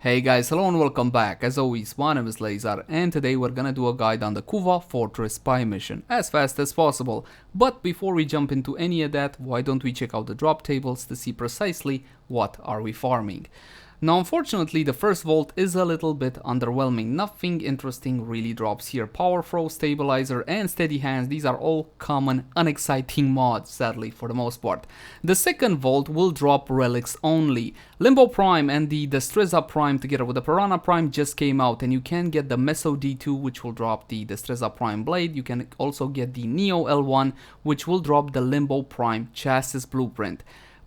Hey guys, hello and welcome back. As always, my name is Lazar and today we're gonna do a guide on the Kuva Fortress Spy Mission as fast as possible. But before we jump into any of that, why don't we check out the drop tables to see precisely what are we farming. Now unfortunately the first vault is a little bit underwhelming, nothing interesting really drops here. Power Throw, Stabilizer and Steady Hands, these are all common unexciting mods sadly for the most part. The second vault will drop relics only. Limbo Prime and the Destreza Prime together with the Piranha Prime just came out, and you can get the Meso D2 which will drop the Destreza Prime Blade. You can also get the Neo L1 which will drop the Limbo Prime Chassis Blueprint.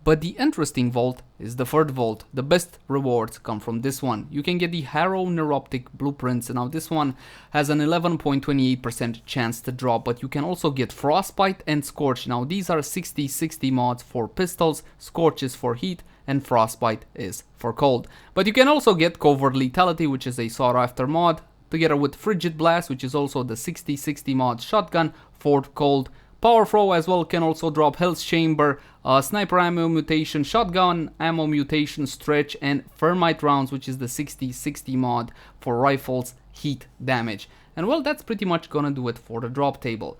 But the interesting vault is the third vault. The best rewards come from this one. You can get the Harrow Neuroptic blueprints. Now this one has an 11.28% chance to drop, but you can also get Frostbite and Scorch. Now these are 60-60 mods for pistols, Scorch is for heat, and Frostbite is for cold. But you can also get Covert Lethality, which is a sought after mod, together with Frigid Blast, which is also the 60-60 mod shotgun for cold. Power Throw as well can also drop Hell's Chamber, Sniper Ammo Mutation, Shotgun Ammo Mutation, Stretch, and Thermite Rounds, which is the 60-60 mod for rifles heat damage. And well, that's pretty much gonna do it for the drop table.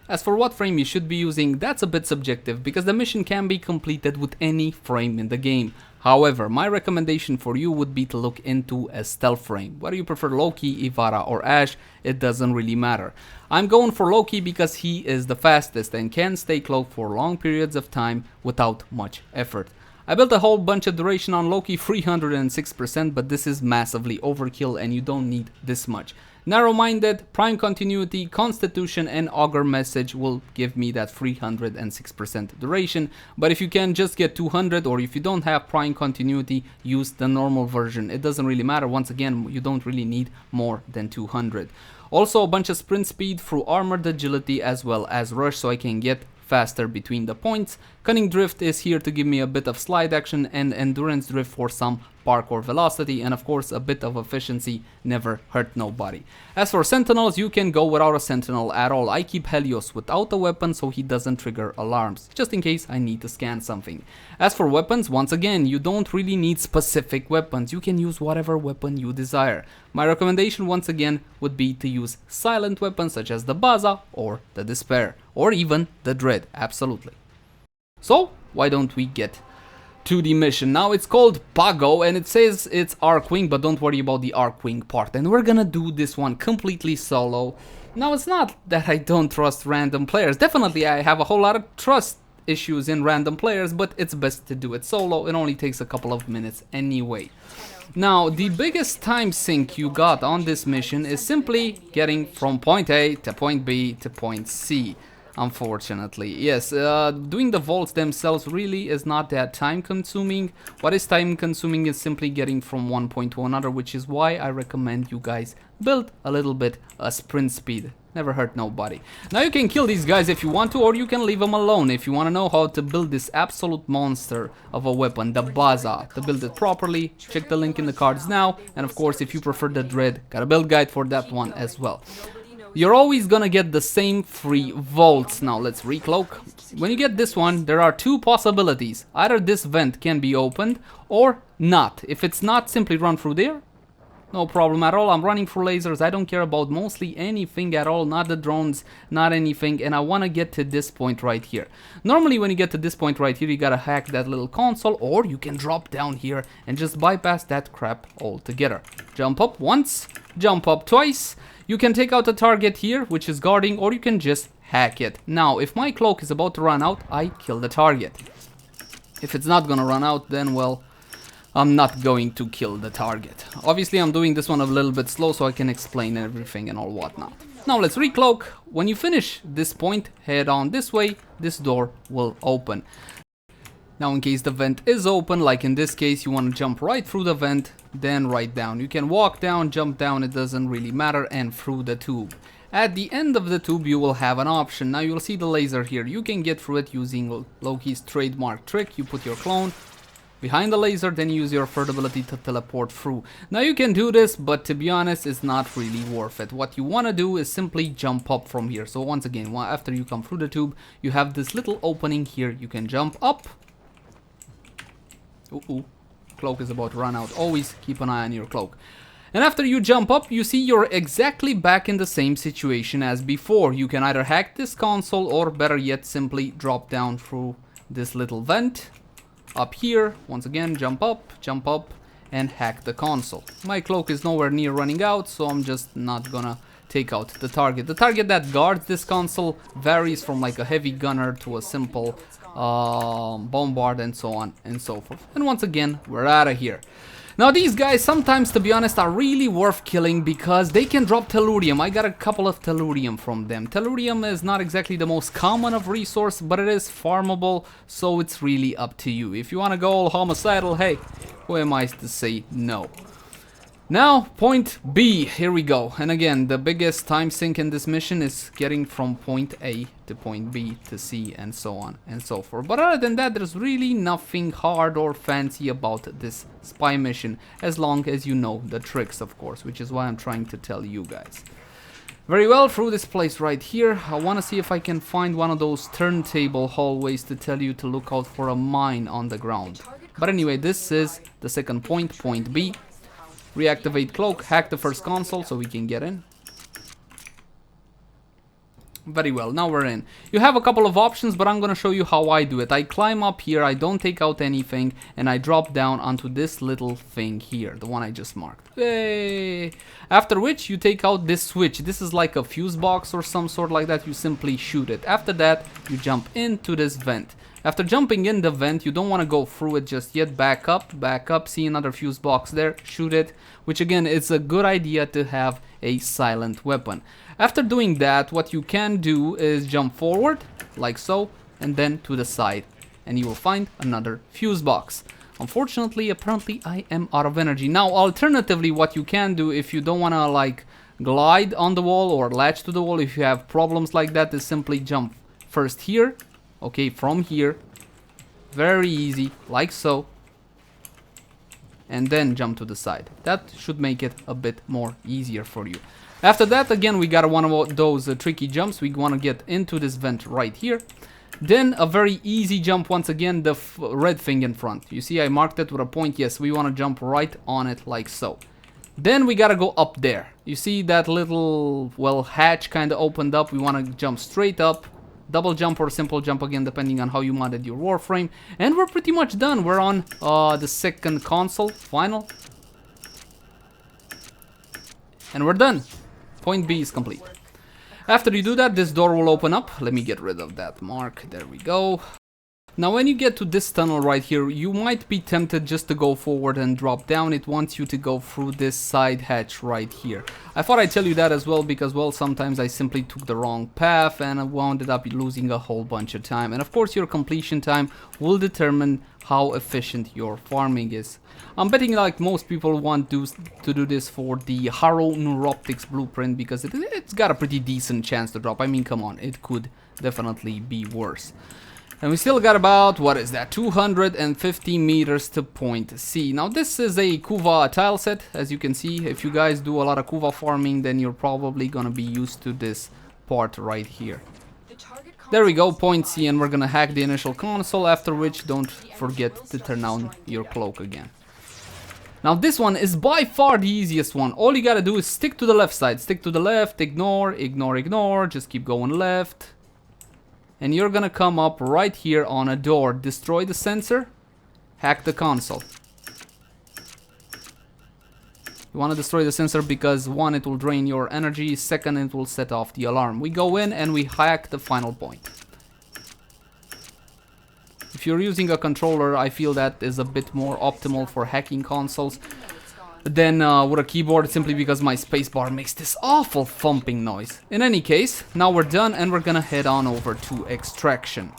As for what frame you should be using, that's a bit subjective because the mission can be completed with any frame in the game. However, my recommendation for you would be to look into a stealth frame. Whether you prefer Loki, Ivara or Ash, it doesn't really matter. I'm going for Loki because he is the fastest and can stay cloaked for long periods of time without much effort. I built a whole bunch of duration on Loki, 306%, but this is massively overkill and you don't need this much. Narrow-minded, Prime Continuity, Constitution and Augur Message will give me that 306% duration, but if you can just get 200 or if you don't have Prime Continuity, use the normal version. It doesn't really matter. Once again, you don't really need more than 200. Also a bunch of sprint speed through armored agility as well as rush, so I can get faster between the points. Cunning Drift is here to give me a bit of slide action, and Endurance Drift for some parkour velocity, and of course a bit of efficiency, never hurt nobody. As for Sentinels, you can go without a Sentinel at all. I keep Helios without a weapon so he doesn't trigger alarms, just in case I need to scan something. As for weapons, once again, you don't really need specific weapons, you can use whatever weapon you desire. My recommendation once again would be to use silent weapons such as the Baza or the Despair, or even the Dread, absolutely. So, why don't we get to the mission. Now it's called Pago and it says it's Arcwing, but don't worry about the Arcwing part. And we're gonna do this one completely solo. Now it's not that I don't trust random players. Definitely I have a whole lot of trust issues in random players, but it's best to do it solo. It only takes a couple of minutes anyway. Now the biggest time sink you got on this mission is simply getting from point A to point B to point C. Unfortunately, yes, doing the vaults themselves really is not that time consuming. What is time consuming is simply getting from one point to another, which is why I recommend you guys build a little bit sprint speed. Never hurt nobody. Now you can kill these guys if you want to, or you can leave them alone if you want to know how to build this absolute monster of a weapon, the Baza. To build it properly, check the link in the cards now, and of course if you prefer the Dread, got a build guide for that one as well. You're always gonna get the same 3 vaults. Now let's recloak. When you get this one, there are 2 possibilities. Either this vent can be opened or not. If it's not, simply run through there. No problem at all. I'm running through lasers. I don't care about mostly anything at all. Not the drones, not anything. And I want to get to this point right here. Normally when you get to this point right here, you gotta hack that little console, or you can drop down here and just bypass that crap altogether. Jump up once, jump up twice. You can take out a target here, which is guarding, or you can just hack it. Now, if my cloak is about to run out, I kill the target. If it's not gonna run out, then well, I'm not going to kill the target. Obviously, I'm doing this one a little bit slow so I can explain everything and all whatnot. Now, let's recloak. When you finish this point, head on this way, this door will open. Now, in case the vent is open, like in this case, you want to jump right through the vent, then right down. You can walk down, jump down, it doesn't really matter, and through the tube. At the end of the tube, you will have an option. Now, you'll see the laser here. You can get through it using Loki's trademark trick. You put your clone behind the laser, then use your third ability to teleport through. Now, you can do this, but to be honest, it's not really worth it. What you want to do is simply jump up from here. So once again, after you come through the tube, you have this little opening here. You can jump up. cloak is about to run out. Always keep an eye on your cloak. And after you jump up, you see you're exactly back in the same situation as before. You can either hack this console or better yet simply drop down through this little vent up here. Once again, jump up, and hack the console. My cloak is nowhere near running out, so I'm just not gonna take out the target. The target that guards this console varies from like a heavy gunner to a simple bombard and so on and so forth. And once again, we're out of here. Now these guys sometimes, to be honest, are really worth killing because they can drop tellurium. I got a couple of tellurium from them. Tellurium is not exactly the most common of resource, but it is farmable, so it's really up to you. If you want to go all homicidal, hey, who am I to say no? Now, point B, here we go. And again, the biggest time sink in this mission is getting from point A to point B to C and so on and so forth. But other than that, there's really nothing hard or fancy about this spy mission, as long as you know the tricks, of course, which is why I'm trying to tell you guys. Very well, through this place right here, I want to see if I can find one of those turntable hallways to tell you to look out for a mine on the ground. But anyway, this is the second point, point B. Reactivate cloak, hack the first console so we can get in. Very well, now we're in. You have a couple of options, but I'm gonna show you how I do it. I climb up here, I don't take out anything, and I drop down onto this little thing here, the one I just marked. Yay! After which you take out this switch. This is like a fuse box or some sort like that. You simply shoot it. After that, you jump into this vent. After jumping in the vent, you don't want to go through it just yet. Back up, see another fuse box there, shoot it, which again, it's a good idea to have a silent weapon. After doing that, what you can do is jump forward, like so, and then to the side, and you will find another fuse box. Unfortunately, apparently, I am out of energy. Now, alternatively, what you can do if you don't want to, like, glide on the wall or latch to the wall, if you have problems like that, is simply jump first here. Okay, from here, very easy, like so, and then jump to the side. That should make it a bit more easier for you. After that, again, we got one of those tricky jumps. We want to get into this vent right here. Then a very easy jump, once again, the red thing in front. You see, I marked it with a point. Yes, we want to jump right on it, like so. Then we gotta go up there. You see that little, well, hatch kind of opened up. We want to jump straight up. Double jump or simple jump, again, depending on how you modded your Warframe. And we're pretty much done. We're on the second console, final. And we're done. Point B is complete. After you do that, this door will open up. Let me get rid of that mark. There we go. Now, when you get to this tunnel right here, you might be tempted just to go forward and drop down. It wants you to go through this side hatch right here. I thought I'd tell you that as well because, well, sometimes I simply took the wrong path and I wound up losing a whole bunch of time. And of course, your completion time will determine how efficient your farming is. I'm betting like most people want to do this for the Harrow Neuroptics blueprint because it's got a pretty decent chance to drop. I mean, come on, it could definitely be worse. And we still got about, what is that, 250 meters to point C. Now this is a Kuva tile set, as you can see. If you guys do a lot of Kuva farming, then you're probably gonna be used to this part right here. There we go, point C, and we're gonna hack the initial console, after which don't forget to turn on your cloak again. Now this one is by far the easiest one. All you gotta do is stick to the left side, stick to the left, ignore, just keep going left. And you're gonna come up right here on a door, destroy the sensor, hack the console. You wanna destroy the sensor because one, it will drain your energy, second, it will set off the alarm. We go in and we hack the final point. If you're using a controller, I feel that is a bit more optimal for hacking consoles than with a keyboard, simply because my spacebar makes this awful thumping noise. In any case, now we're done and we're gonna head on over to extraction.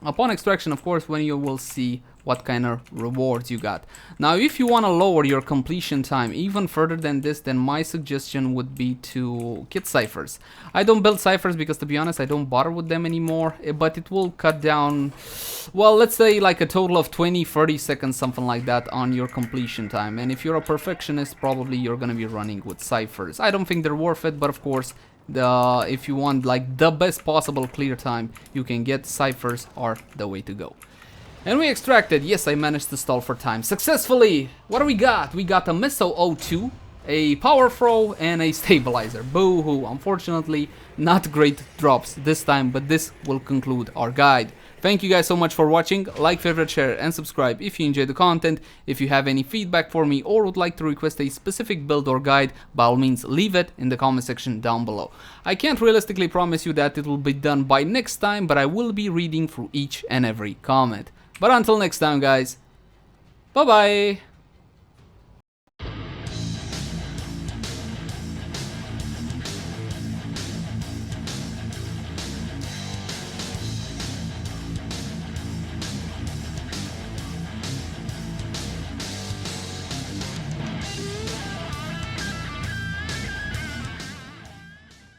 Upon extraction, of course, when you will see what kind of rewards you got. Now, if you want to lower your completion time even further than this, then my suggestion would be to get ciphers. I don't build ciphers because, to be honest, I don't bother with them anymore, but it will cut down, well, let's say like a total of 20-30 seconds, something like that, on your completion time. And if you're a perfectionist, probably you're gonna be running with ciphers. I don't think they're worth it, but of course, if you want like the best possible clear time you can get, ciphers are the way to go. And we extracted. Yes, I managed to stall for time successfully. What do we got? We got a Missile O2, a Power Throw, and a Stabilizer. Boo-hoo. Unfortunately, not great drops this time, but this will conclude our guide. Thank you guys so much for watching. Like, favorite, share, and subscribe if you enjoyed the content. If you have any feedback for me or would like to request a specific build or guide, by all means leave it in the comment section down below. I can't realistically promise you that it will be done by next time, but I will be reading through each and every comment. But until next time, guys, bye bye!